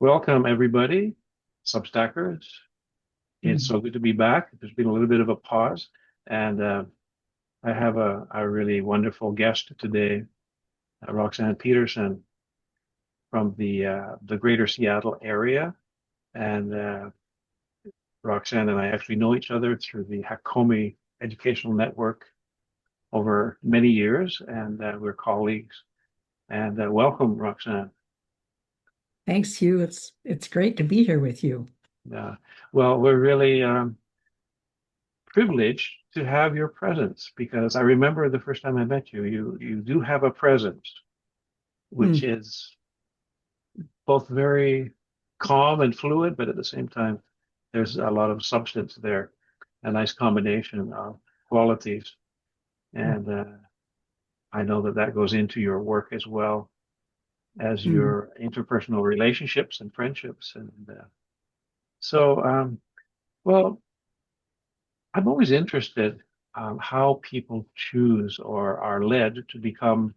Welcome, everybody, Substackers. It's Mm. so good to be back. There's been a little bit of a pause, and I have a really wonderful guest today, Roxanne Peterson from the Greater Seattle area. And Roxanne and I actually know each other through the Hakomi Educational Network over many years, and we're colleagues. And welcome, Roxanne. Thanks, Hugh. It's great to be here with you. Uh, well, we're really privileged to have your presence because I remember the first time I met you, you do have a presence which Mm. is both very calm and fluid, but at the same time, there's a lot of substance there, a nice combination of qualities. And I know that that goes into your work as well as Mm. your interpersonal relationships and friendships. And so, well, I'm always interested how people choose or are led to become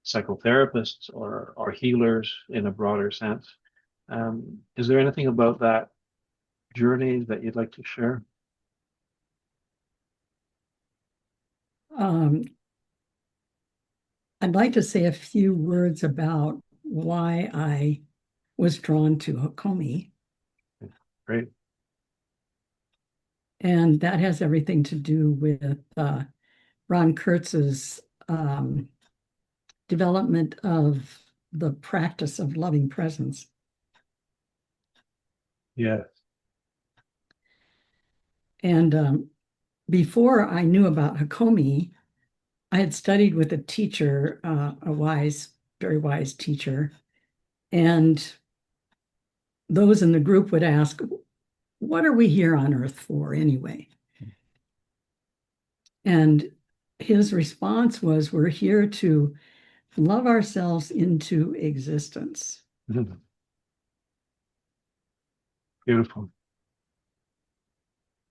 psychotherapists or healers in a broader sense. Is there anything about that journey that you'd like to share? Um, I'd like to say a few words about why I was drawn to Hakomi, Great. and that has everything to do with Ron Kurtz's development of the practice of loving presence. Yes. And before I knew about Hakomi, I had studied with a teacher, a wise, very wise teacher, and those in the group would ask, what are we here on earth for anyway? And his response was, we're here to love ourselves into existence. Mhm. Beautiful.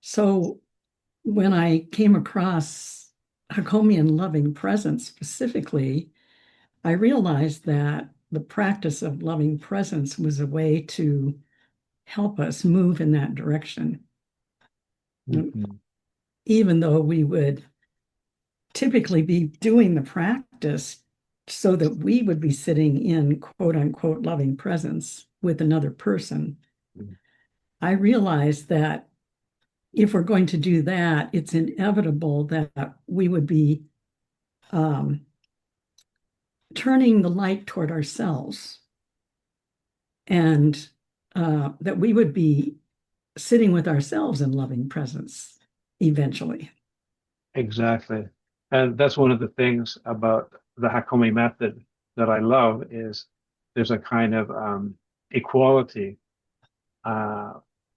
So when I came across Hakomi and loving presence specifically, I realized that the practice of loving presence was a way to help us move in that direction, Mhm. even though we would typically be doing the practice so that we would be sitting in quote unquote loving presence with another person. I realized that if we're going to do that, it's inevitable that we would be um, turning the light toward ourselves and that we would be sitting with ourselves in loving presence eventually. Exactly. And that's one of the things about the Hakomi method that I love is there's a kind of equality uh,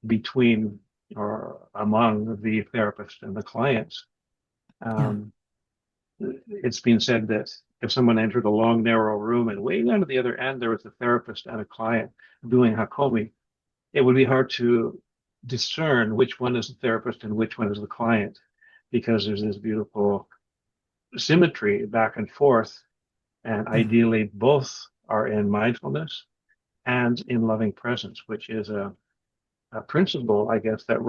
between or among the therapist and the clients. Yeah. Um, it's been said that if someone entered a long, narrow room and way down at the other end there was a therapist and a client doing Hakomi, it would be hard to discern which one is the therapist and which one is the client because there's this beautiful symmetry back and forth. And Yeah. ideally, both are in mindfulness and in loving presence, which is a principle, I guess, that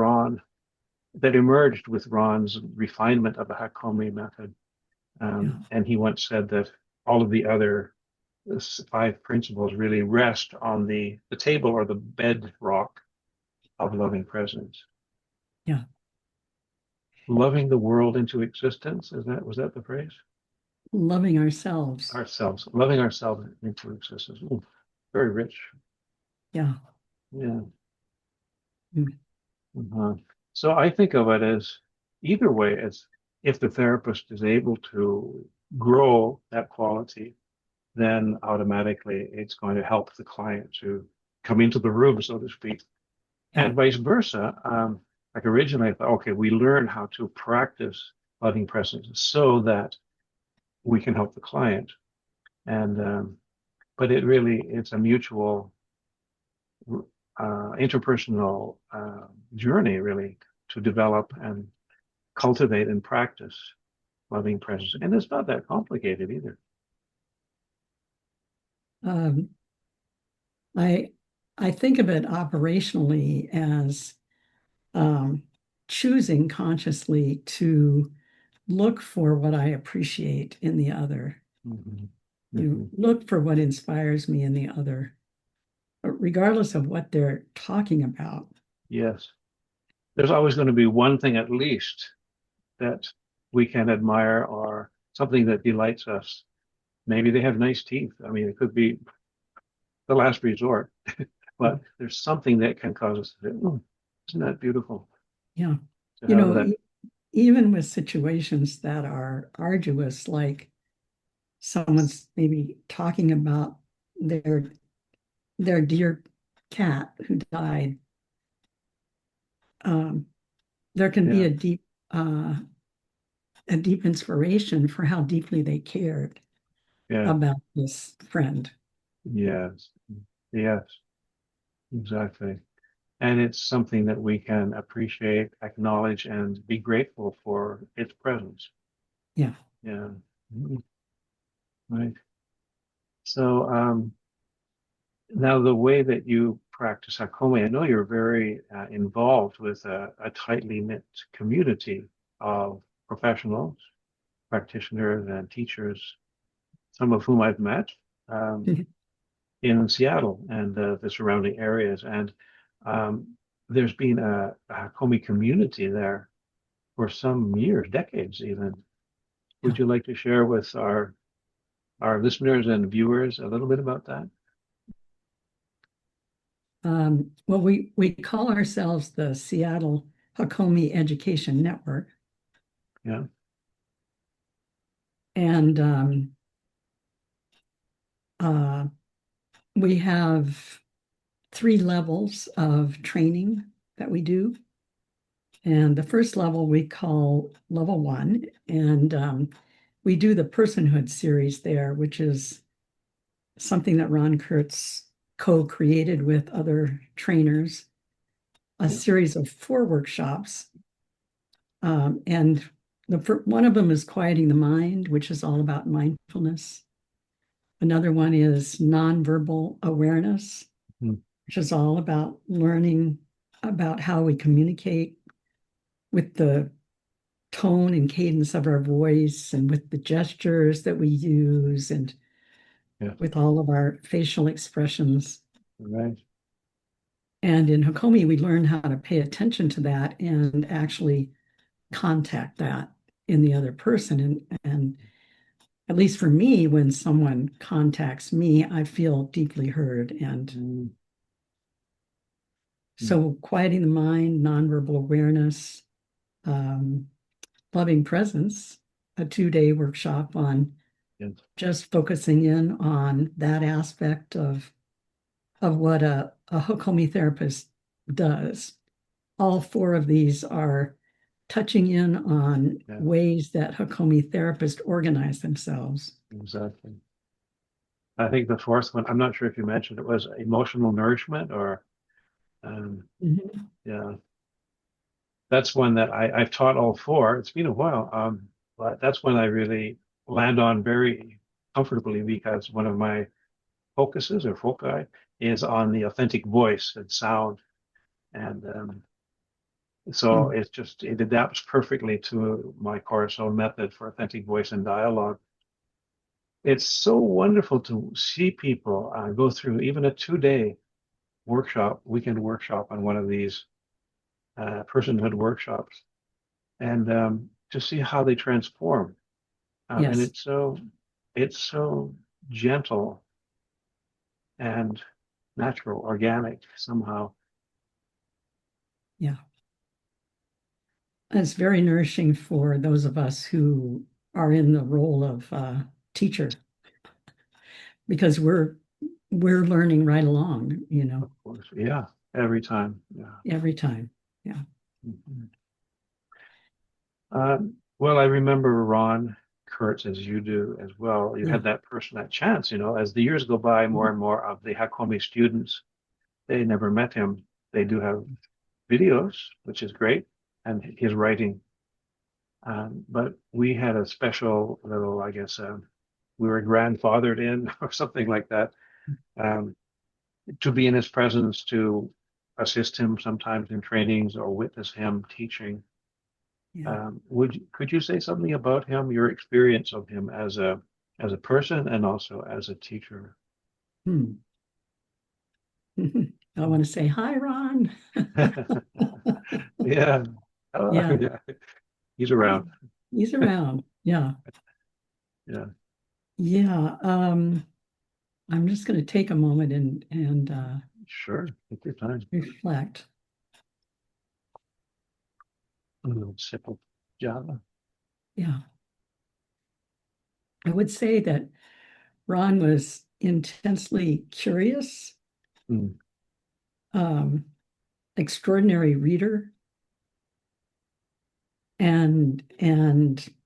emerged with Ron's refinement of the Hakomi method. Yeah. And he once said that all of the other five principles really rest on the table or the bedrock of loving presence. Yeah. Loving the world into existence, was that the phrase? Loving ourselves. Ourselves, loving ourselves into existence. Ooh, very rich. Yeah. Yeah. Mm. Uh-huh. So I think of it as either way, as if the therapist is able to grow that quality, then automatically it's going to help the client to come into the room, so to speak, Yeah. and vice versa. Like originally, I thought, okay, we learn how to practice loving presence so that we can help the client, and but it's a mutual interpersonal journey, really, to develop and cultivate and practice loving presence. And it's not that complicated either. Um, I I think of it operationally as um, choosing consciously to look for what I appreciate in the other. Mhm. You Mhm. look for what inspires me in the other, regardless of what they're talking about. Yes. There's always going to be one thing at least that we can admire or something that delights us. Maybe they have nice teeth. I mean, it could be the last resort, but there's something that can cause us to say, oh, isn't that beautiful Yeah. to You have know, that? even with situations that are arduous, like someone's maybe talking about their their dear cat who died, um, there can be Yeah. uh, a deep inspiration for how deeply they cared Yeah. about this friend. Yes. Yes. Exactly. And it's something that we can appreciate, acknowledge, and be grateful for its presence. Yeah. Yeah. Mhm. Right. So, now the way that you practice Hakome, I know you're very involved with a tightly knit community of professionals, practitioners, and teachers, some of whom I've met in Seattle and the surrounding areas. And um, there's been a Hakome community there for some years, decades even. Yeah. Would you like to share with our listeners and viewers a little bit about that? Well, we call ourselves the Seattle Hakomi Education Network, Yeah. and uh, we have three levels of training that we do. And the first level we call level one, and we do the personhood series there, which is something that Ron Kurtz co-created with other trainers, a Yeah. series of four workshops. And one of them is quieting the mind, which is all about mindfulness. Another one is nonverbal awareness, Mm. which is all about learning about how we communicate with the tone and cadence of our voice and with the gestures that we use and Yeah. with all of our facial expressions. Right. And in Hakomi, we learn how to pay attention to that and actually contact that in the other person. And at least for me, when someone contacts me, I feel deeply heard. And Mm. Mm. so quieting the mind, nonverbal awareness, um, loving presence, a 2-day workshop on Yes. just focusing in on that aspect of what a Hakomi therapist does. All four of these are touching in on Yeah. ways that Hakomi therapists organize themselves. Exactly. I think the fourth one, I'm not sure if you mentioned it was emotional nourishment or Mhm. yeah, that's one that I've taught all four. It's been a while, but that's one I really land on very comfortably because one of my focuses or foci is on the authentic voice and sound. And so Mm. it's just, it adapts perfectly to my Cortisone method for authentic voice and dialogue. It's so wonderful to see people go through even a 2-day workshop, weekend workshop on one of these personhood workshops, and to see how they transform. And Yes. it's so gentle and natural, organic somehow. Yeah. And it's very nourishing for those of us who are in the role of teacher because we're learning right along, Of course, yeah, every time, yeah. every time. Yeah. Mhm. Well, I remember Ron Kurtz, as you do as well. You Yeah. had that person, that chance, as the years go by, more Mhm. and more of the Hakomi students, they never met him. They do have videos, which is great, and his writing. But we had a special little, I guess, we were grandfathered in or something like that. Um, to be in his presence, to assist him sometimes in trainings or witness him teaching. Yeah. Could you say something about him, your experience of him as a person and also as a teacher? Hmm. I want to say hi, Ron. Yeah. Oh, Yeah, yeah. He's around. he's around. Yeah. Yeah. Yeah. I'm just going to take a moment and Sure. Take your time. reflect. A little sip of Java. Yeah. I would say that Ron was intensely curious, Mm, um, extraordinary reader, and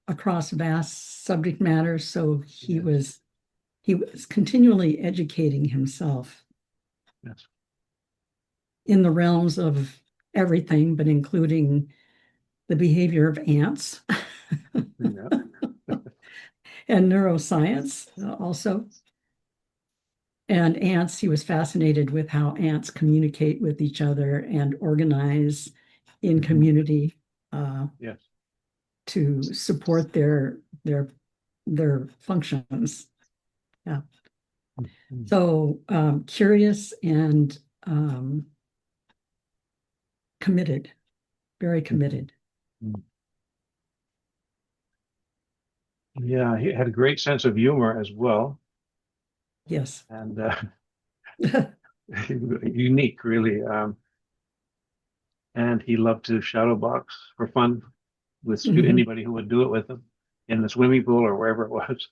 across vast subject matter. So yes. he was continually educating himself Yes. in the realms of everything, but including the behavior of ants Yeah. and neuroscience also. And ants, he was fascinated with how ants communicate with each other and organize in Mhm. community Yes. to support their functions. Yeah. Mhm. So curious and committed, very committed. Mhm. Yeah, he had a great sense of humor as well, Yes. and unique, really. And he loved to shadow box for fun with Mhm. anybody who would do it with him in the swimming pool or wherever it was.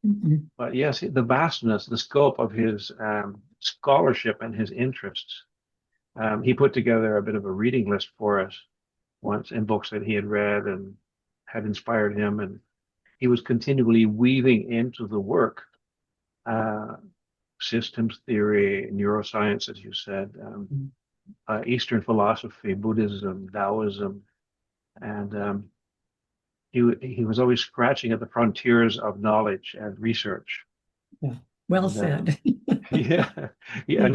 Mhm. But yes, the vastness, the scope of his scholarship and his interests. He put together a bit of a reading list for us once in books that he had read and had inspired him, and he was continually weaving into the work uh, systems theory, neuroscience, as you said, Eastern philosophy, Buddhism, Taoism, and he was always scratching at the frontiers of knowledge and research. Yeah. Well And said. yeah, yeah.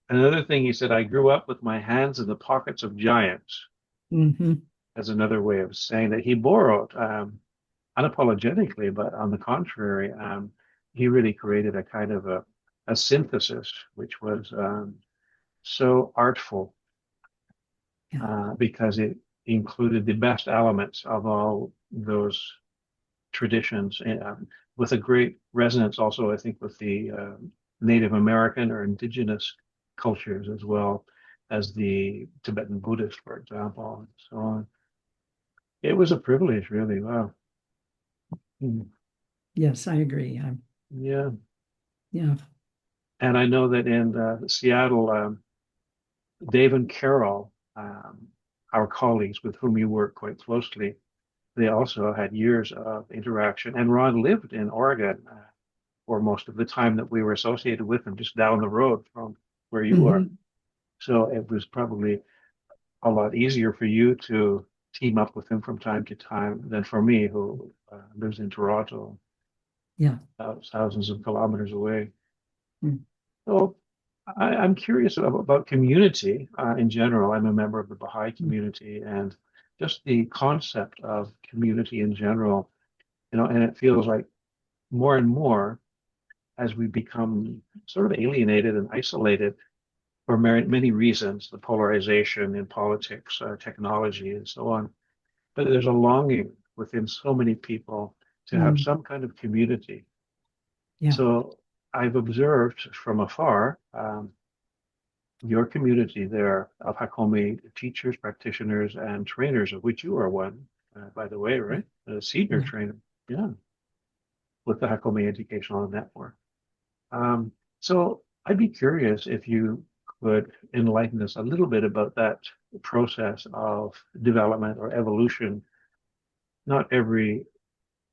Another thing he said, I grew up with my hands in the pockets of giants. Mhm. As another way of saying that he borrowed unapologetically, but on the contrary, he really created a kind of a synthesis which was so artful Yeah. because it included the best elements of all those traditions, with a great resonance also, I think, with the Native American or indigenous cultures as well as the Tibetan Buddhist, for example, and so on. It was a privilege, really. Wow. Mm. Yes, I agree. Yeah. Yeah. And I know that in Seattle, Dave and Carol, our colleagues with whom you work quite closely, they also had years of interaction. And Ron lived in Oregon for most of the time that we were associated with him, just down the road from where you are. Mhm. So it was probably a lot easier for you to team up with him from time to time than for me, who lives in Toronto, Yeah. thousands of kilometers away. Mm. So I'm curious about community in general. I'm a member of the Baha'i Mm. community, and just the concept of community in general, and it feels like more and more as we become sort of alienated and isolated for many reasons, the polarization in politics, technology, and so on. But there's a longing within so many people to have Mm. some kind of community. Yeah. So I've observed from afar your community there of Hakomi teachers, practitioners, and trainers, of which you are one, by the way, Yeah. right? A senior Yeah. trainer, yeah, with the Hakomi Educational Network. Um, so I'd be curious if you could enlighten us a little bit about that process of development or evolution, not every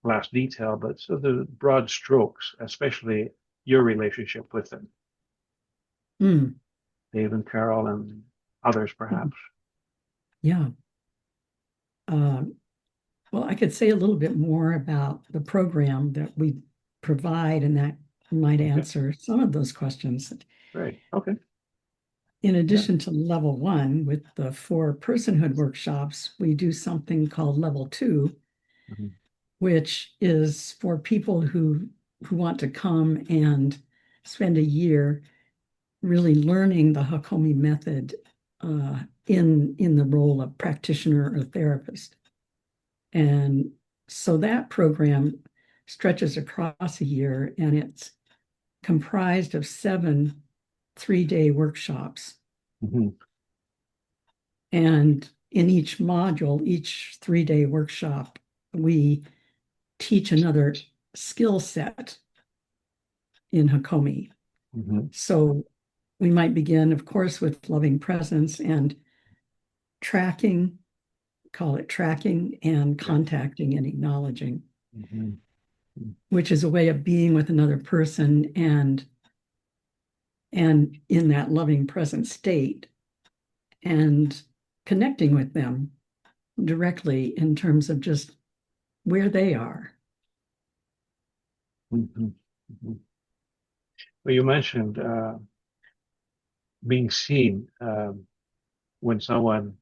last detail, but so the broad strokes, especially your relationship with them, Mm. Dave and Carol and others Mhm. perhaps. Yeah. Um, well, I could say a little bit more about the program that we provide, and that might Okay. answer some of those questions. Great. Okay. In Yeah. addition to level 1, with the 4 personhood workshops, we do something called level 2, Mhm. which is for people who want to come and spend a year really learning the Hakomi method in the role of practitioner or therapist. And so that program stretches across a year, and it's comprised of 7 3-day workshops. Mhm. And in each module, each 3-day workshop, we teach another skill set in Hakomi. Mhm. So we might begin, of course, with loving presence and tracking, call it tracking, and Yeah. contacting and acknowledging, Mhm. which is a way of being with another person and in that loving present state and connecting with them directly in terms of just where they are. Mhm. Mhm. Well, you mentioned being seen when someone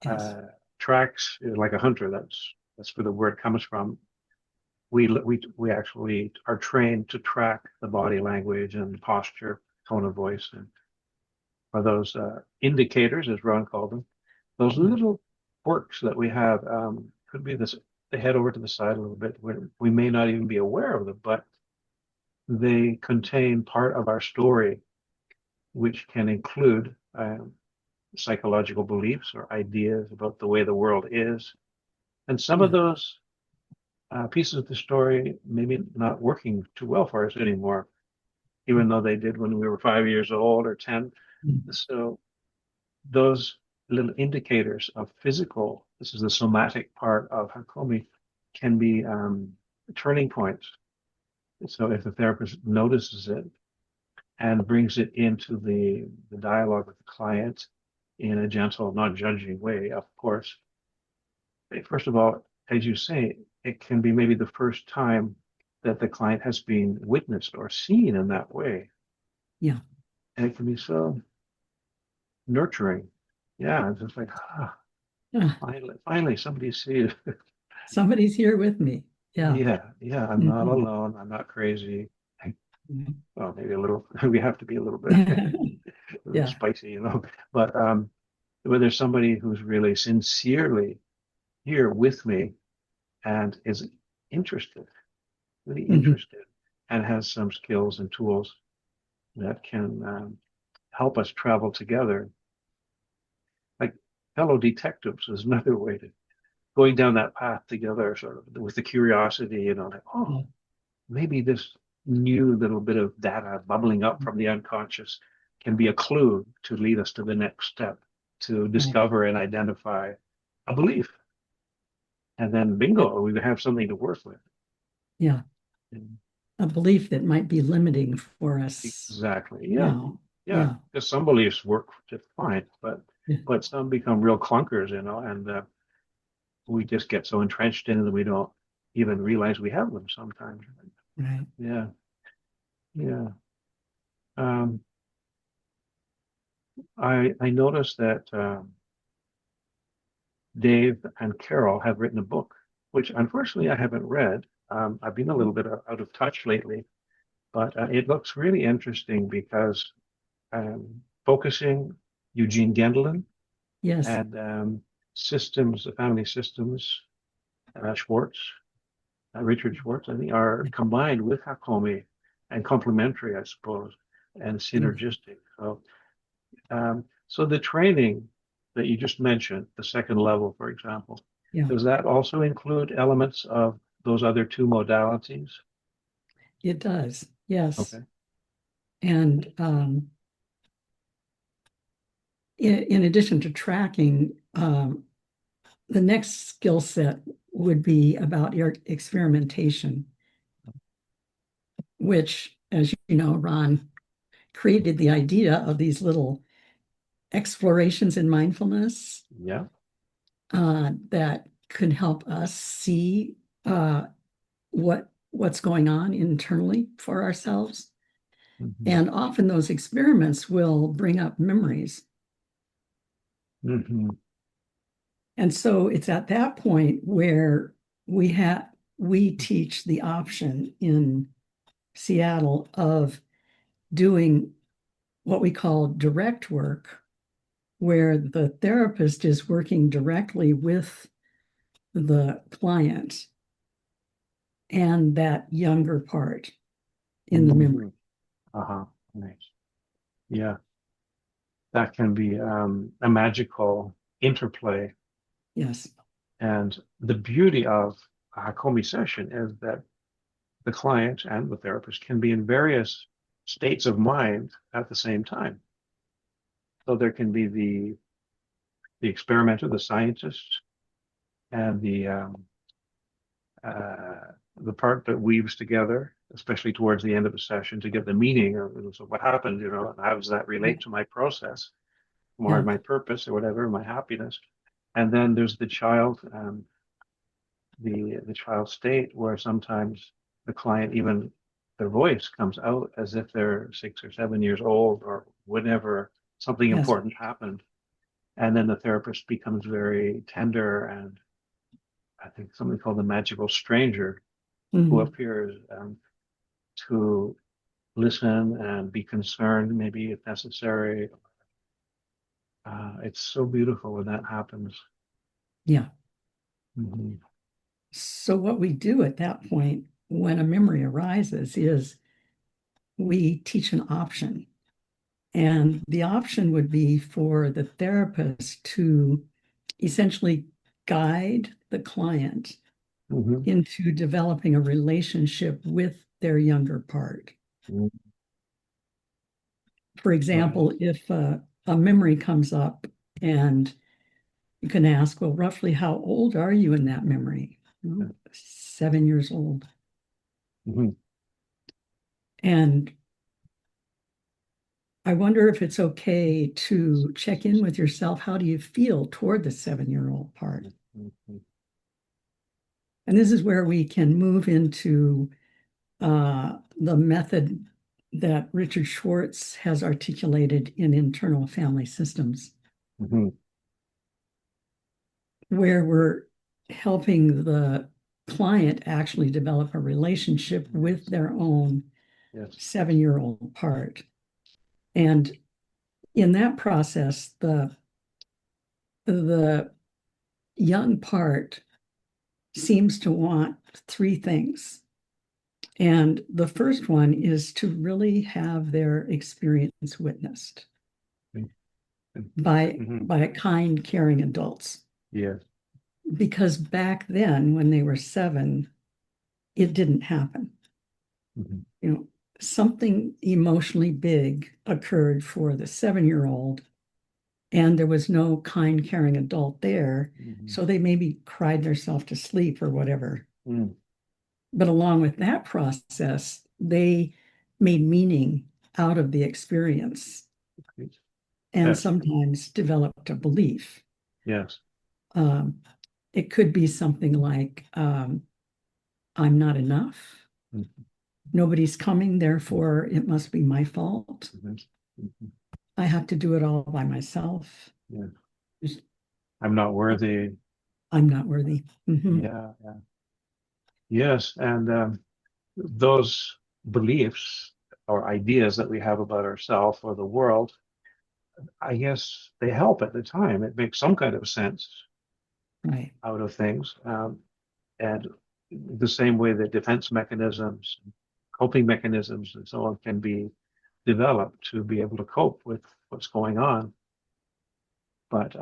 Yes. uh, tracks like a hunter. That's where the word comes from. We actually are trained to track the body language and posture, tone of voice, and are those indicators, as Ron called them. Those Yeah. little quirks that we have could be this. They head over to the side a little bit. We may not even be aware of them, but they contain part of our story, which can include psychological beliefs or ideas about the way the world is. And some of Yeah. those pieces of the story maybe not working too well for us anymore, even though they did when we were 5 years old or 10. Mm. So those little indicators of physical, this is the somatic part of Hakomi, can be turning points. So if the therapist notices it and brings it into the dialogue with the client in a gentle, not judging way, of course, first of all, as you say, it can be maybe the first time that the client has been witnessed or seen in that way. Yeah. And it can be so nurturing. Yeah, it's just like, Ah, finally, somebody sees. somebody's here with me. Yeah. Yeah, yeah, I'm not Mhm. alone. I'm not crazy. Mhm. Well, maybe a little, we have to be a little bit, a little Yeah. spicy, but where there's somebody who's really sincerely here with me and is interested, really Mhm. interested, and has some skills and tools that can help us travel together. Like fellow detectives is another way to going down that path together, sort of with the curiosity, like, oh, Yeah. maybe this new little bit of data bubbling up from the unconscious can be a clue to lead us to the next step to Right. discover and identify a belief. And then Yeah. bingo, we have something to work with. Yeah. And A belief that might be limiting for us exactly. Yeah. now. Yeah. Yeah. Because some beliefs work just fine, but Yeah. some become real clunkers, and we just get so entrenched in it that we don't even realize we have them sometimes. Right. Yeah. Yeah. Um, I noticed that Dave and Carol have written a book, which unfortunately I haven't read. I've been a little bit out of touch lately, but it looks really interesting because focusing Eugene Gendlin Yes. and systems, the family systems, Schwartz, Richard Schwartz, I think, are combined with Hakomi and complementary, I suppose, and Yes. synergistic. So the training that you just mentioned, the second level, for example, Yeah. does that also include elements of those other two modalities? It does. Yes. Okay. And in addition to tracking, the next skill set would be about your experimentation, which, as you know, Ron created the idea of these little explorations in mindfulness Yeah. that could help us see what's going on internally for ourselves. Mm-hmm. And often those experiments will bring up memories. Mm-hmm. And so it's at that point where we teach the option in Seattle of doing what we call direct work, where the therapist is working directly with the client and that younger part in the memory. Mm-hmm. Uh-huh. Nice. Yeah, that can be a magical interplay. Yes. And the beauty of a Hakomi session is that the client and the therapist can be in various states of mind at the same time. So there can be the experimenter, the scientist, and uh, the part that weaves together, especially towards the end of a session, to get the meaning of so what happened, and how does that relate to my process or Yeah. my purpose or whatever, my happiness. And then there's the child, the child state where sometimes the client even their voice comes out as if they're 6 or 7 years old or whenever something Yes. important happened. And then the therapist becomes very tender and I think something called the magical stranger who Mhm. appears to listen and be concerned, maybe if necessary. It's so beautiful when that happens. Yeah. Hmm. So what we do at that point when a memory arises is we teach an option. And the option would be for the therapist to essentially guide the client Hmm. into developing a relationship with their younger part. Hmm. For Right. example, if a memory comes up and you can ask, well, roughly how old are you in that memory? "Oh, 7 years old." Hmm. And I wonder if it's okay to check in with yourself. How do you feel toward the 7-year-old part? Hmm. And this is where we can move into the method that Richard Schwartz has articulated in internal family systems, Hmm. where we're helping the client actually develop a relationship with their own Yes. 7-year-old part. And in that process, the young part seems to want three things. And the first one is to really have their experience witnessed by Hmm. kind, caring adults. Yes. Because back then, when they were 7, it didn't happen. Hmm. You know, something emotionally big occurred for the 7-year-old, and there was no kind, caring adult there. Hmm. So they maybe cried themselves to sleep or whatever. Mm. But along with that process, they made meaning out of the experience and Yes. sometimes developed a belief. Yes. Um, it could be something like, I'm not enough. Hmm. Nobody's coming, therefore it must be my fault. Hmm. Hmm. I have to do it all by myself. Yeah. I'm not worthy. I'm not worthy. Mhm. Yeah. Yeah. Yes. And those beliefs or ideas that we have about ourselves or the world, I guess they help at the time. It makes some kind of sense Right. out of things. And the same way that defense mechanisms, coping mechanisms, and so on can be developed to be able to cope with what's going on. But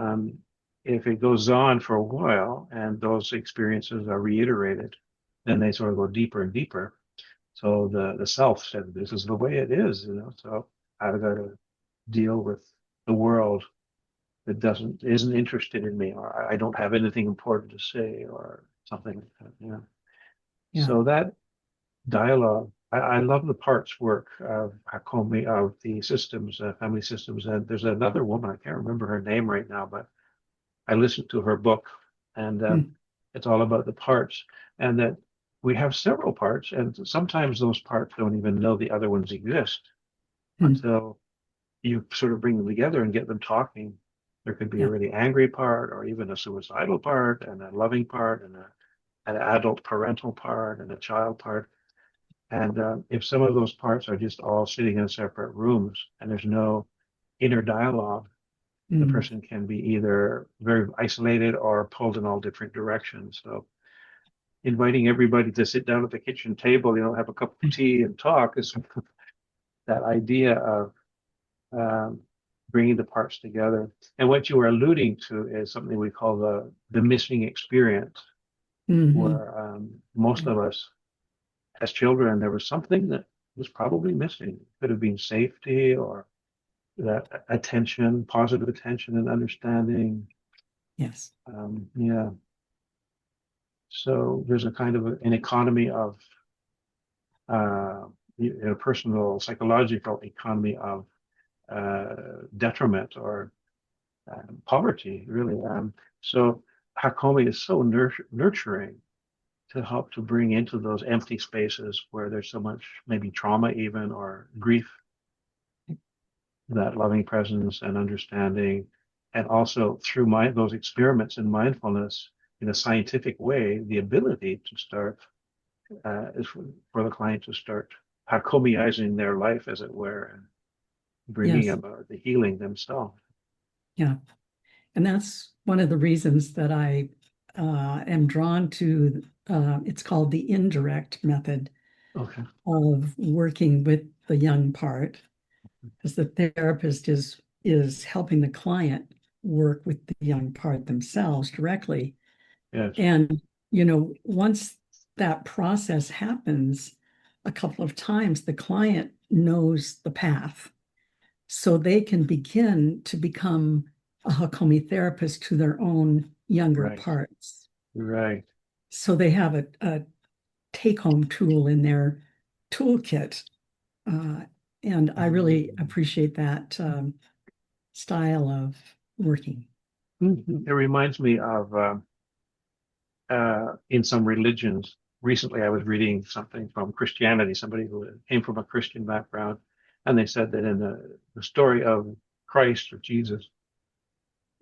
if it goes on for a while and those experiences are reiterated, then they sort of go deeper and deeper. So the self said, "This is the way it is. So I've got to deal with the world that doesn't isn't interested in me, or I don't have anything important to say, or something like that. Yeah. So that dialogue, I love the parts work of Hakomi of the systems, family systems. And there's another woman, I can't remember her name right now, but I listened to her book, and Mm. it's all about the parts, and that we have several parts, and sometimes those parts don't even know the other ones exist. Mm. until you sort of bring them together and get them talking. There could be a Yeah. really angry part, or even a suicidal part, and a loving part, and an adult parental part, and a child part. And if some of those parts are just all sitting in separate rooms and there's no inner dialogue, the Mm. person can be either very isolated or pulled in all different directions. So inviting everybody to sit down at the kitchen table, have a cup of tea and talk is that idea of um, bringing the parts together. And what you are alluding to is something we call the missing experience, Hmm. where most of us as children, there was something that was probably missing. It could have been safety or that attention, positive attention and understanding. Yes. Yeah. So there's a kind of an economy of uh, personal, psychological economy of detriment or poverty, really. So Hakomi is so nurturing to help to bring into those empty spaces where there's so much maybe trauma even or grief, that loving presence and understanding, and also through those experiments in mindfulness in a scientific way, the ability to start is for the client to start Hakomiizing their life, as it were, and bringing Yes. about the healing themselves. Yeah. And that's one of the reasons that I am drawn to, it's called the indirect method Okay. of working with the young part, because the therapist is helping the client work with the young part themselves directly. Yes. And, once that process happens a couple of times, the client knows the path. So they can begin to become a Hakomi therapist to their own younger Right. parts. Right. So they have a take-home tool in their toolkit. Uh, and I really appreciate that style of working. Mhm. It reminds me of in some religions. Recently, I was reading something from Christianity, somebody who came from a Christian background, and they said that in the story of Christ or Jesus,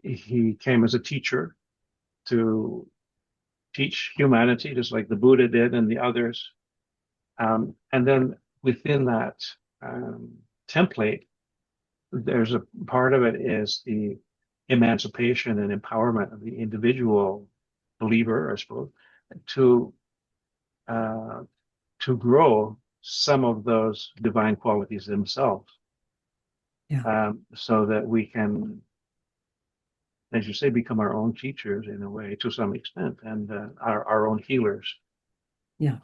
he came as a teacher to teach humanity, just like the Buddha did and the others. And then within that um, template, there's a part of it is the emancipation and empowerment of the individual believer, I suppose, to uh, to grow some of those divine qualities themselves, Yeah. so that we can, as you say, become our own teachers in a way to some extent, and our own healers. Yeah.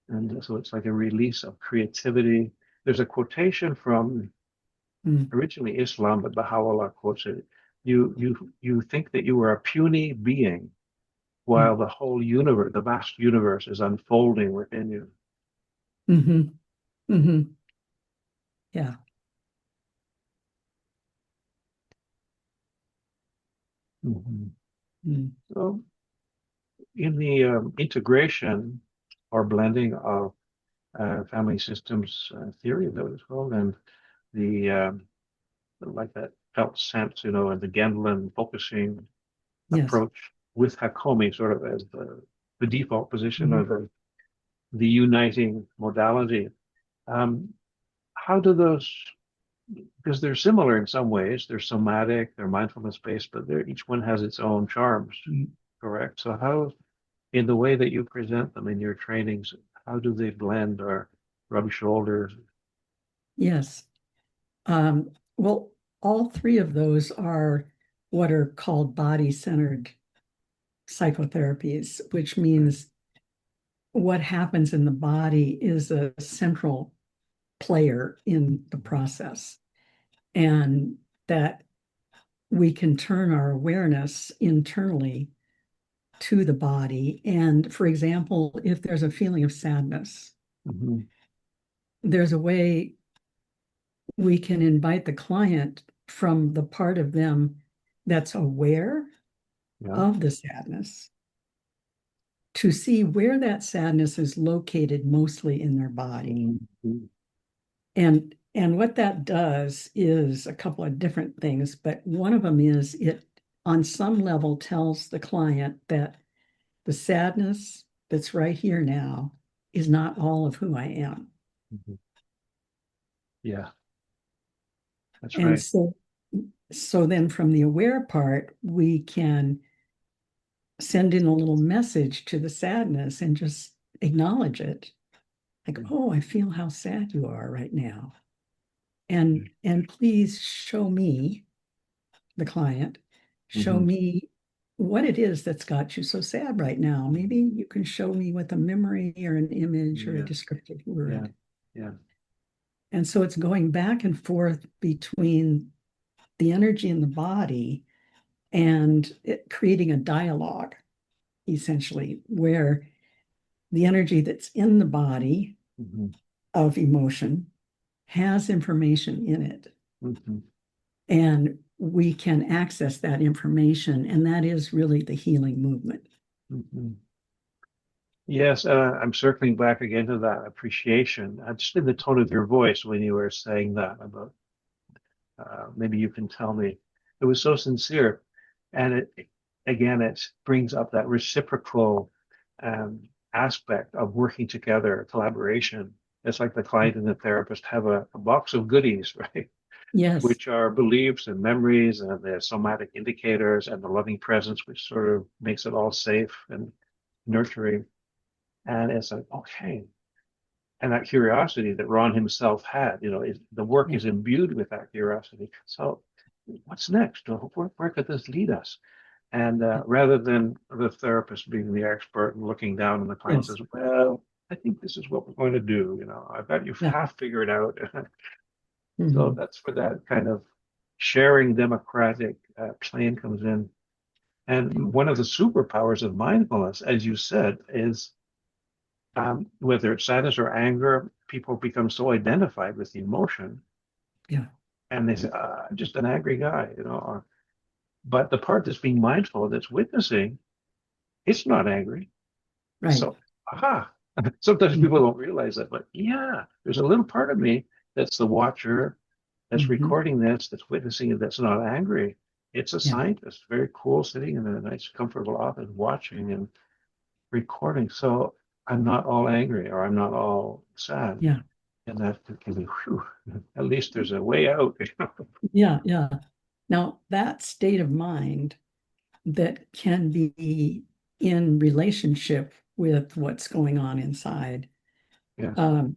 And so it's like a release of creativity. There's a quotation from Mm. originally Islam, but Baha'u'llah quotes it. You think that you are a puny being while Mm. the whole universe, the vast universe, is unfolding within you. Hmm. Hmm. Yeah. Mhm. Mm. So in the integration or blending of family systems theory, that was called, and the like that felt sense, and the Gendlin focusing Yes. approach with Hakomi sort of as the default position or Mhm. the uniting modality. Um, how do those, because they're similar in some ways, they're somatic, they're mindfulness based, but each one has its own charms, Mm. correct? So how, in the way that you present them in your trainings, how do they blend or rub shoulders? Yes. Well, all three of those are what are called body-centered psychotherapies, which means what happens in the body is a central player in the process, and that we can turn our awareness internally to the body. And for example, if there's a feeling of sadness, Mm-hmm. there's a way we can invite the client from the part of them that's aware Yeah. of the sadness to see where that sadness is located mostly in their body. Mm-hmm. And And what that does is a couple of different things, but one of them is it, on some level, tells the client that the sadness that's right here now is not all of who I am. Mhm. Yeah, that's And right. so then from the aware part, we can send in a little message to the sadness and just acknowledge it. Like, Mhm. oh, I feel how sad you are right now. Yeah. And please show me, the client, show Mhm. me what it is that's got you so sad right now. Maybe you can show me with a memory or an image or a Yes. descriptive Yeah. word. Yeah. And so it's going back and forth between the energy in the body and creating a dialogue, essentially, where the energy that's in the body Mhm. of emotion has information in it. Mhm. And we can access that information. And that is really the healing movement. Mhm. Yes, I'm circling back again to that appreciation. Just in the tone of your voice when you were saying that about, maybe you can tell me. It was so sincere, and again, it brings up that reciprocal aspect of working together, collaboration. It's like the client and the therapist have a box of goodies, right? Yes. Which are beliefs and memories and the somatic indicators and the loving presence, which sort of makes it all safe and nurturing. And it's like, okay. And that curiosity that Ron himself had, the work Yeah. is imbued with that curiosity. So what's next? Where could this lead us? And rather than the therapist being the expert and looking down and the client Yes. says, well, I think this is what we're going to do. I bet you've Yeah. half figured out. So Mhm. that's where that kind of sharing democratic plane comes in. And one of the superpowers of mindfulness, as you said, is whether it's sadness or anger, people become so identified with the emotion Yeah. and they say, I'm just an angry guy. But the part that's being mindful, that's witnessing, it's not angry. Right. So, aha. Sometimes people don't realize that, but yeah, there's a little part of me that's the watcher, that's Mhm. recording this, that's witnessing it, that's not angry. It's a Yeah. scientist, very cool, sitting in a nice, comfortable office, watching and recording. So I'm not all angry or I'm not all sad. Yeah. And that can be, whew, at least there's a way out. Yeah. Yeah. Now, that state of mind that can be in relationship with what's going on inside. Yeah. Um,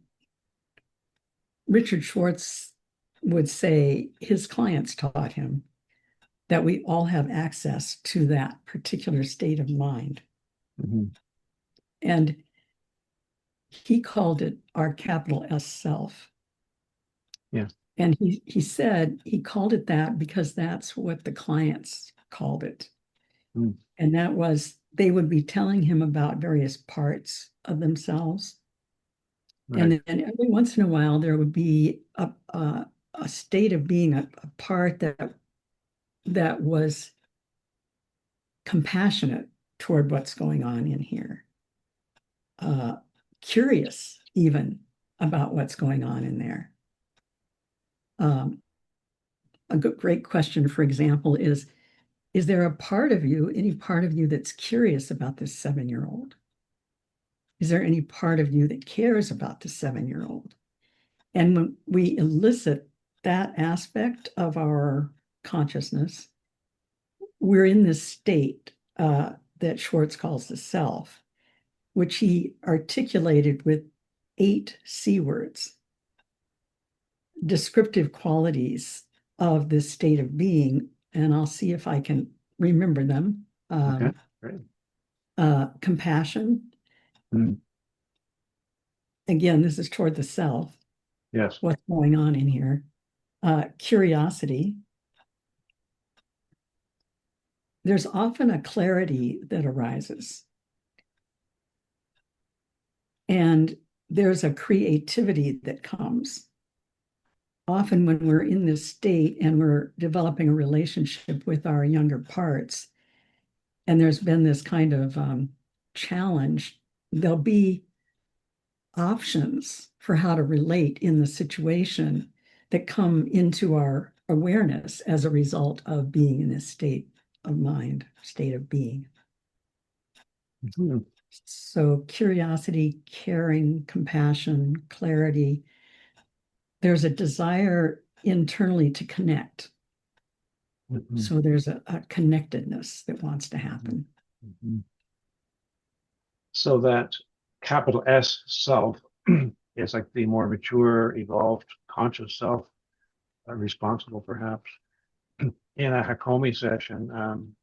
Richard Schwartz would say his clients taught him that we all have access to that particular state of mind. Mhm. And he called it our capital S self. Yeah. And he said he called it that because that's what the clients called it. Mm. And that was they would be telling him about various parts of themselves. And Right. then every once in a while, there would be a state of being a part that was compassionate toward what's going on in here, uh, curious even about what's going on in there. Um, a great question, for example, is there a part of you, any part of you that's curious about this 7-year-old? Is there any part of you that cares about the 7-year-old? And when we elicit that aspect of our consciousness, we're in this state that Schwartz calls the self, which he articulated with 8 C words, descriptive qualities of this state of being. And I'll see if I can remember them. Okay. Great. Compassion. Mm. Again, this is toward the self, Yes. what's going on in here. Curiosity. There's often a clarity that arises, and there's a creativity that comes. Often, when we're in this state and we're developing a relationship with our younger parts, and there's been this kind of challenge, there'll be options for how to relate in the situation that come into our awareness as a result of being in this state of mind, state of being. Mhm. So curiosity, caring, compassion, clarity. There's a desire internally to connect. Mhm. So there's a connectedness that wants to happen. Mhm. So that capital S self is like the more mature, evolved, conscious self, responsible perhaps. In a Hakomi session,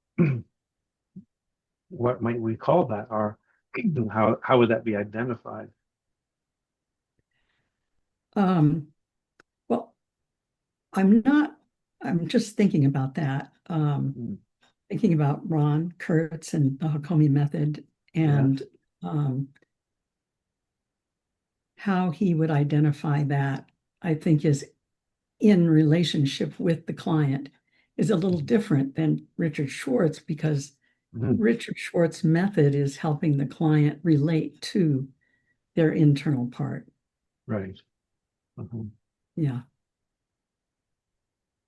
what might we call that, or how would that be identified? Um, well, I'm just thinking about that. Mm. Thinking about Ron Kurtz and the Hakomi method Yeah. and how he would identify that, I think, is in relationship with the client is a little different than Richard Schwartz, because Mhm. Richard Schwartz's method is helping the client relate to their internal part. Right. Mhm. Yeah.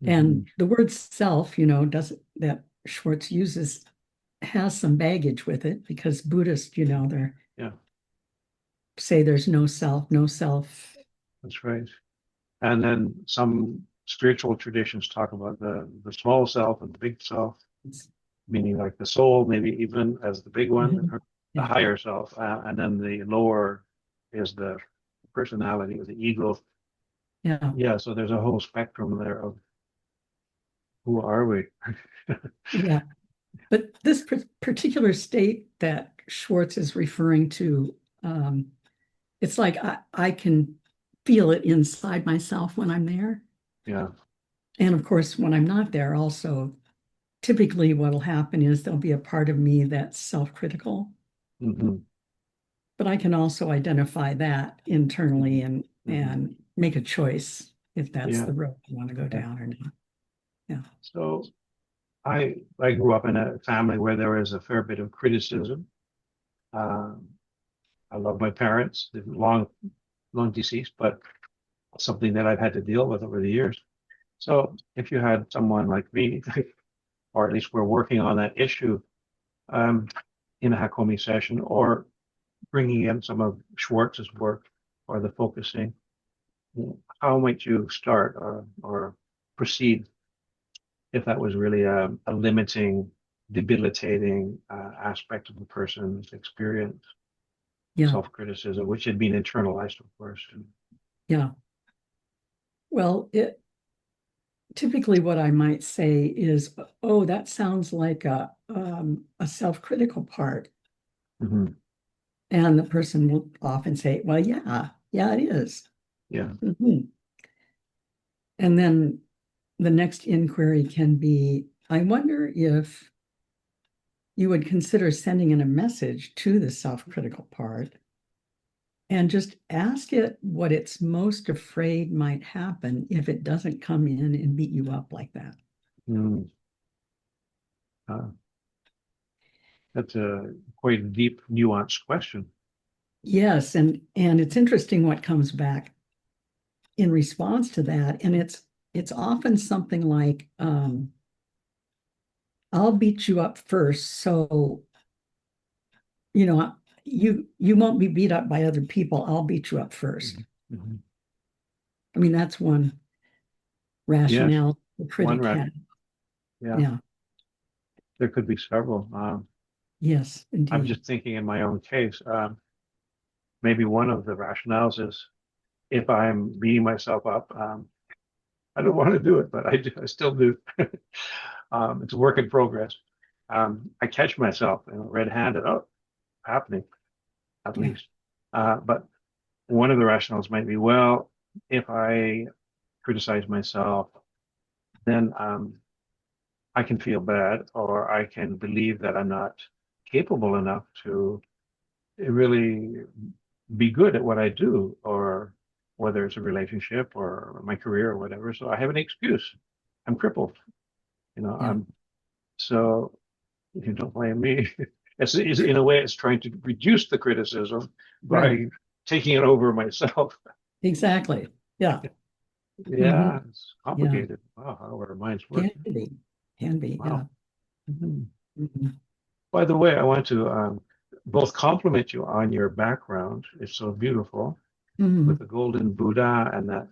Mhm. And the word self, does that Schwartz uses has some baggage with it, because Buddhists, they Yeah, say there's no self, no self. that's right. And then some spiritual traditions talk about the small self and the big self, meaning like the soul, maybe even as the big one, Mhm. the Yeah. higher self, and then the lower is the personality or the ego. Yeah. Yeah, so there's a whole spectrum there of who are we? Yeah. But this particular state that Schwartz is referring to, it's like I can feel it inside myself when I'm there. Yeah. And of course, when I'm not there, also, typically what'll happen is there'll be a part of me that's self-critical, Hmm. but I can also identify that internally and Hmm. make a choice if that's Yeah. the road I want to go Yeah. down or not. Yeah. So I grew up in a family where there was a fair bit of criticism. Um, I love my parents, they're long deceased, but something that I've had to deal with over the years. So if you had someone like me, or at least we're working on that issue um, in a Hakomi session, or bringing in some of Schwartz's work or the focusing, how might you start or proceed if that was really a limiting, debilitating aspect of the person's experience, Yeah. self-criticism, which had been internalized, of course. Yeah. Well, typically what I might say is, oh, that sounds like a self-critical part. Mhm. And the person will often say, well, yeah, it is. Yeah. Mhm. And then the next inquiry can be, I wonder if you would consider sending in a message to the self-critical part and just ask it what it's most afraid might happen if it doesn't come in and beat you up like that. Mm. Uh, that's a quite deep, nuanced question. Yes, and it's interesting what comes back in response to that, and it's often something like, I'll beat you up first, so you know you won't be beat up by other people. I'll beat you up first. Mhm. Mhm. I mean, that's one Yes, rationale the one critic rack. had. Yeah, Yeah. there could be several. Yes, I'm indeed. just thinking in my own case. Maybe one of the rationales is if I'm beating myself up, I don't want to do it, but I do. I still do. It's a work in progress. I catch myself, red-handed. Oh, happening at Yeah. least. But one of the rationales might be, well, if I criticize myself, then I can feel bad, or I can believe that I'm not capable enough to really be good at what I do, or whether it's a relationship or my career or whatever. So I have an excuse. I'm crippled. Yeah. I'm so you don't blame me. It's in a way, it's trying to reduce the criticism Right. by taking it over myself. Exactly. Yeah. Yeah, it's Yeah, complicated. Wow, how our minds work. can be, can be, yeah. Wow. Mhm. Mhm. By the way, I want to both compliment you on your background. It's so beautiful with Mhm. the golden Buddha and that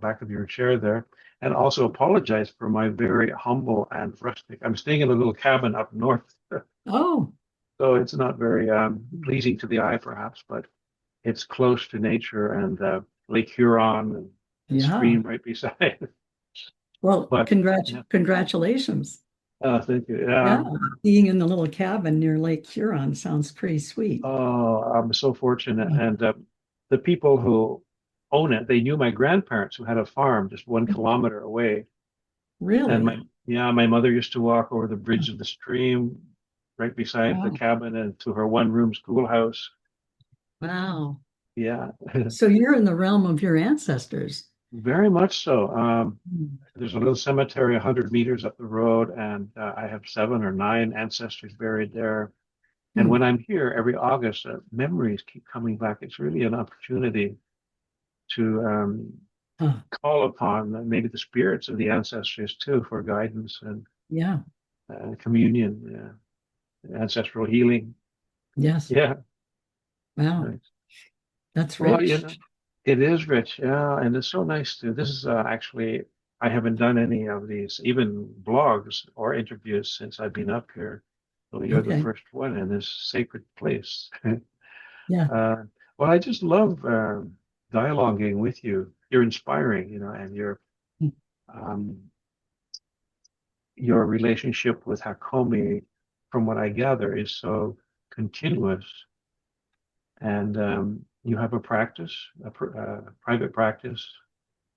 back of your chair there, and also apologize for my very humble and rustic. I'm staying in a little cabin up north, Oh, so it's not very pleasing to the eye, perhaps, but it's close to nature and Lake Huron and the yeah. stream right beside. Well, But yeah, congratulations. thank you. Yeah, being in the little cabin near Lake Huron sounds pretty sweet. Oh, I'm so fortunate. Yeah. And the people who own it, they knew my grandparents who had a farm just 1 kilometer away. And Really? my mother used to walk over the bridge of the stream right beside the Wow. cabin and to her one-room schoolhouse. Wow. Yeah, So you're in the realm of your ancestors. very much so. Mm. There's a little cemetery 100 meters up the road, and I have 7 or 9 ancestors buried there. And Hmm. when I'm here every August, memories keep coming back. It's really an opportunity to Huh. call upon maybe the spirits of the ancestors too for guidance and Yeah. communion, ancestral healing. Yes. Yeah, Wow. nice. That's Well, rich. it is rich. Yeah, and it's so nice to. This is actually, I haven't done any of these, even blogs or interviews since I've been up here. So you're the Okay. first one in this sacred place. Yeah. Uh, well, I just love dialoguing with you. You're inspiring, and um, your relationship with Hakomi, from what I gather, is so continuous. And you have a practice, private practice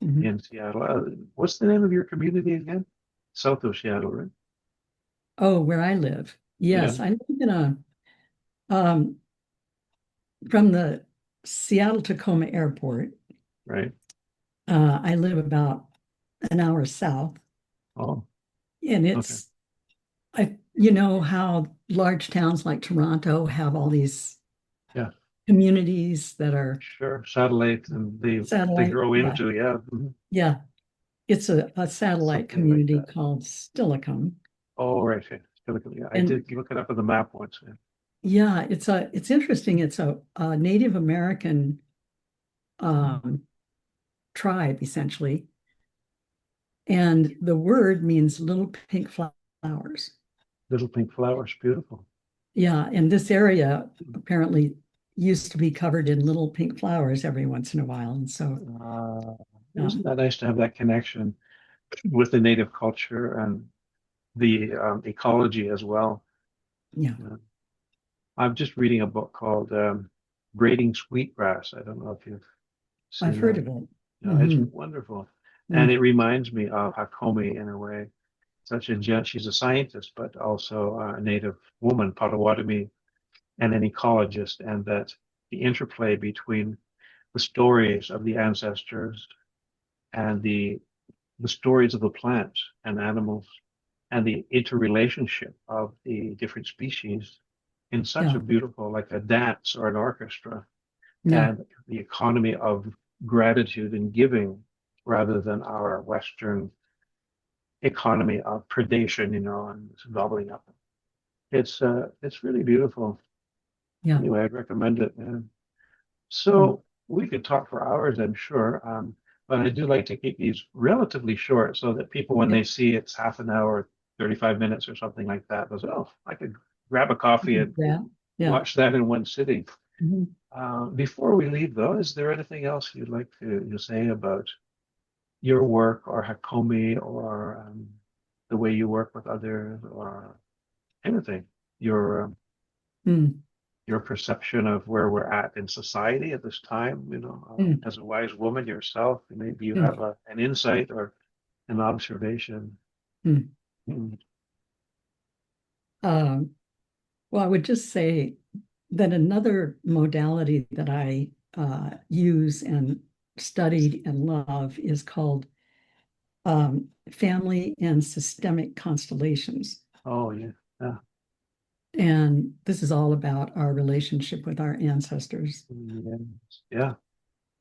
Mhm. in Seattle. What's the name of your community again? South of Seattle, right? Oh, where I live. Yeah, Yes, I live in um, from the Seattle Tacoma Airport. right. I live about an hour south, Oh, and okay. you know how large towns like Toronto have all these Yeah, communities that are sure. Satellite and they satellite. grow Yeah, into, yeah, yeah. It's a satellite something like community that. called Stillicum, Oh, right. Okay. Yeah, I and did look it up on the map once. Yeah. yeah, it's interesting. It's a Native American um, tribe essentially, and the word means little pink flowers. Little pink flowers, beautiful. Yeah, and this area apparently used to be covered in little pink flowers every once in a while, and so Uh, yeah, isn't that nice to have that connection with the native culture and the ecology as well? yeah, Uh, I'm just reading a book called Braiding Sweetgrass. I don't know if you've I've seen heard that. of it. It's Hmm. wonderful. And Mm. it reminds me of Hakomi in a way. Such a gent. She's a scientist, but also a native woman, Potawatomi, and an ecologist, and that the interplay between the stories of the ancestors and the stories of the plants and animals and the interrelationship of the different species in such a Yeah, beautiful, like a dance or an orchestra, yeah, and the economy of gratitude and giving rather than our Western economy of predation, and gobbling up. It's really beautiful. yeah. Anyway, I'd recommend it. And Mm. so we could talk for hours, I'm sure. But I do like to keep these relatively short so that people, when Yeah, they see it's half an hour, 35 minutes or something like that, goes, oh, I could grab a coffee and yeah, yeah. watch that in one sitting. Mhm. Before we leave, though, is there anything else you'd like to say about your work or Hakomi or the way you work with others or anything? Your Mm. your perception of where we're at in society at this time, Mm. as a wise woman yourself, maybe you Mm. have an insight or an observation. Mm. Mm. Um, well, I would just say that another modality that I use and studied and love is called family and systemic constellations. Oh, yeah. Yeah. And this is all about our relationship with our ancestors. Yes. Yeah.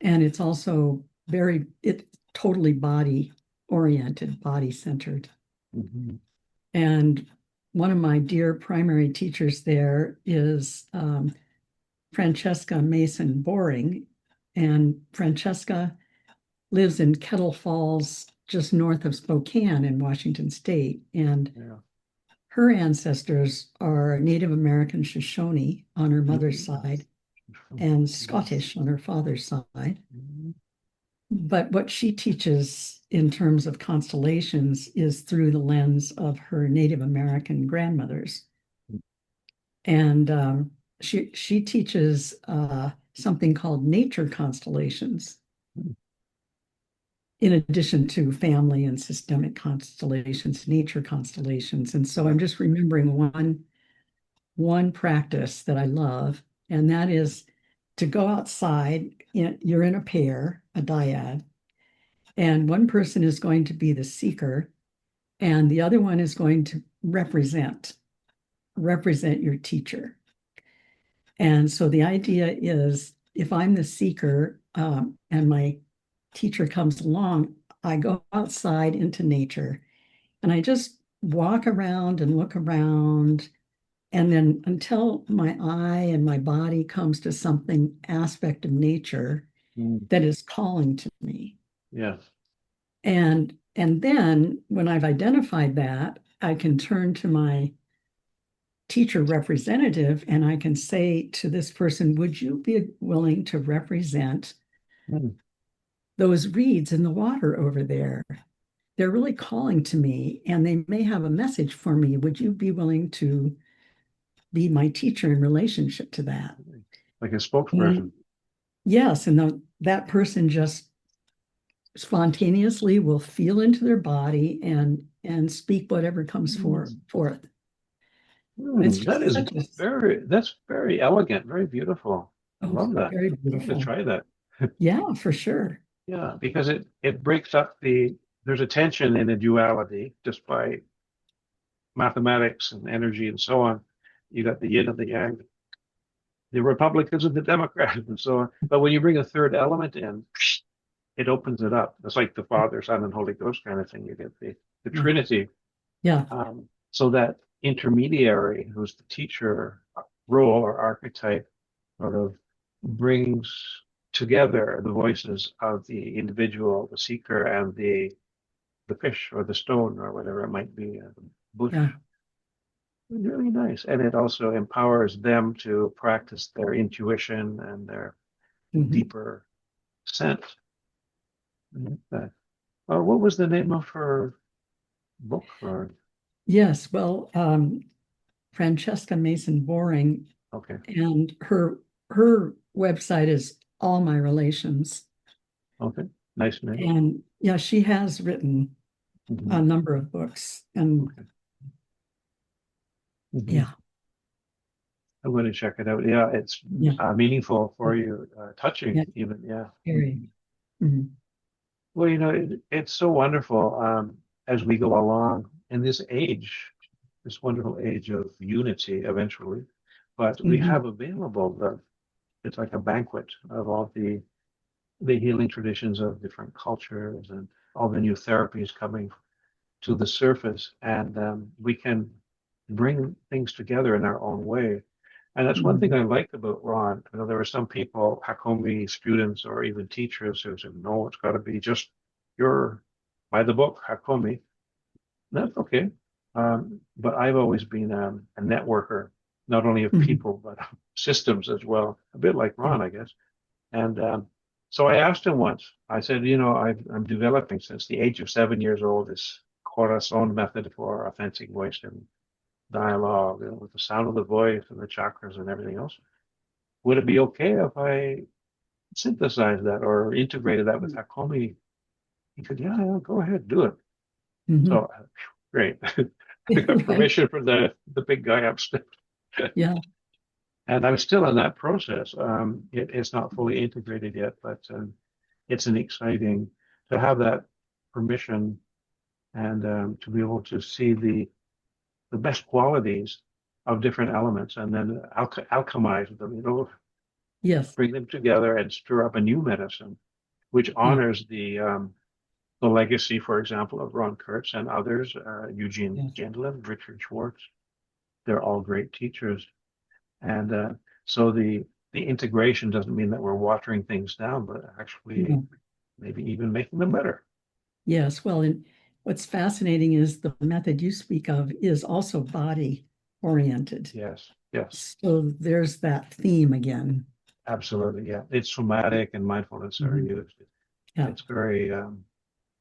And it's also it's totally body oriented, body centered. Mm-hmm. And one of my dear primary teachers there is Francesca Mason Boring. And Francesca lives in Kettle Falls, just north of Spokane in Washington State. And Yeah. her ancestors are Native American Shoshone on her mother's Mm-hmm. side and Scottish on her father's side. Mm-hmm. But what she teaches in terms of constellations is through the lens of her Native American grandmothers. And she teaches something called nature constellations, in addition to family and systemic constellations, nature constellations. And so Yeah. I'm just remembering one practice that I love, and that is to go outside. You're in a pair, a dyad, and one person is going to be the seeker, and the other one is going to represent your teacher. And so the idea is, if I'm the seeker and my teacher comes along, I go outside into nature and I just walk around and look around. And then until my eye and my body comes to something aspect of nature Mm. that is calling to me. Yes. And then when I've identified that, I can turn to my teacher representative and I can say to this person, would you be willing to represent Mm. those reeds in the water over there? They're really calling to me and they may have a message for me. Would you be willing to be my teacher in relationship to that? Like a spokesperson. And yes, and that person just spontaneously will feel into their body and speak whatever comes Mm. forth. It's Mm. That just is such a that's very elegant, very beautiful. I oh, love that. very I have to beautiful. try that. Yeah, for sure. Yeah, because it breaks up there's a tension in a duality just by mathematics and energy and so on. You got the yin and the yang, the Republicans and the Democrats and so on. But when you bring a third element in, it opens it up. It's like the Father, Son, and Holy Ghost kind of thing. You get the Yeah. Trinity. Yeah. So that intermediary, who's the teacher role or archetype, sort of brings together the voices of the individual, the seeker, and the fish or the stone or whatever it might be, the bush. Yeah. Really nice. And it also empowers them to practice their intuition and their Mhm. deeper sense. Okay. What was the name of her book? Or Yes. Well, Francesca Mason Boring, okay, and her website is All My Relations. okay, nice name. And yeah, she has written Hmm. a number of books. And Okay. Hmm. yeah, I'm going to check it out. Yeah, it's yeah, meaningful for you, touching yeah, even. Yeah. very. Mhm. Well, it's so wonderful as we go along in this age, this wonderful age of unity eventually. But we Mhm. have available it's like a banquet of all the healing traditions of different cultures and all the new therapies coming to the surface, and we can bring things together in our own way. And that's one thing Mhm. I liked about Ron. I know there were some people, Hakomi students or even teachers, who said, no, it's got to be just your by the book, Hakomi. That's okay. But I've always been a networker, not only of Mhm. people, but of systems as well, a bit like Yeah. Ron, I guess. And so I asked him once, I said, I'm developing since the age of 7 years old this Corazon method for authentic voice and dialogue, with the sound of the voice and the chakras and everything else. Would it be okay if I synthesized that or integrated that with Hakomi? He said, yeah, go ahead, do it. Mhm. So great. I got Right. permission from the big guy upstairs. Yeah. And I'm still in that process. It's not fully integrated yet, but it's an exciting to have that permission and to be able to see the best qualities of different elements and then alchemize them, Yes. bring them together and stir up a new medicine. which Yeah. honors the legacy, for example, of Ron Kurtz and others, Eugene Yeah. Gendlin, Richard Schwartz. They're all great teachers. And so the integration doesn't mean that we're watering things down, but actually Yeah. maybe even making them better. Yes. Well, and what's fascinating is the method you speak of is also body oriented. Yes, yes, So there's that theme again. absolutely. Yeah, it's somatic and mindfulness are Mhm. used. Yeah. It's very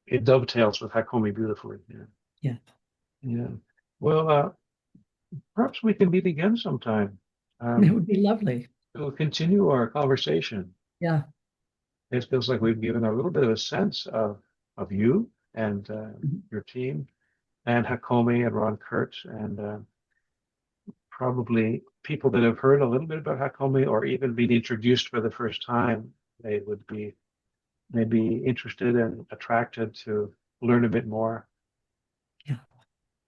it dovetails with Hakomi beautifully. Yeah, Yeah. yeah. Well, perhaps we can meet again sometime. That Um, would be lovely. we'll continue our conversation. Yeah. It feels like we've given a little bit of a sense of you and Mhm. your team and Hakomi and Ron Kurtz and probably people that have heard a little bit about Hakomi or even been introduced for the first time. They would be maybe interested and attracted to learn a bit more. Yeah.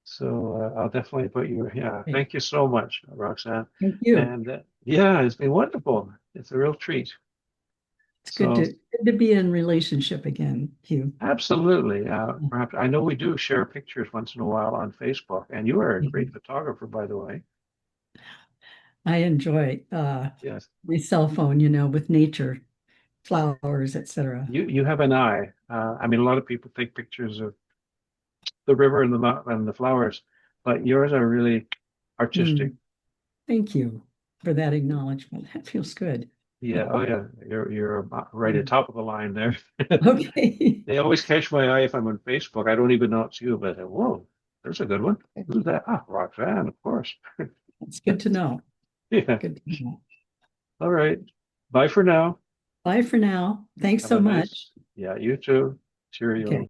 So I'll definitely put you. Yeah, Great. thank you so much, Roxanne. Thank you. And yeah, it's been wonderful. It's a real treat. It's So good to be in relationship again, Hugh. absolutely. Perhaps I know we do share pictures once in a while on Facebook, and you are a great Mhm. photographer, by the way. I enjoy Yes, my cell phone, with nature, flowers, etc. you have an eye. I mean, a lot of people take pictures of the river and the mountain and the flowers, but yours are really artistic. Mm, thank you for that acknowledgement. That feels good. Yeah, oh yeah, you're right at Mm. top of the line there. Okay. They always catch my eye if I'm on Facebook. I don't even know it's you, but whoa, there's a good one. Who's that? Ah, Roxanne, of course. It's good to know. Yeah. Good to know. All right. Bye for now. Bye for now. Thanks Have so a nice, much. yeah, you too. Cheerio. Okay.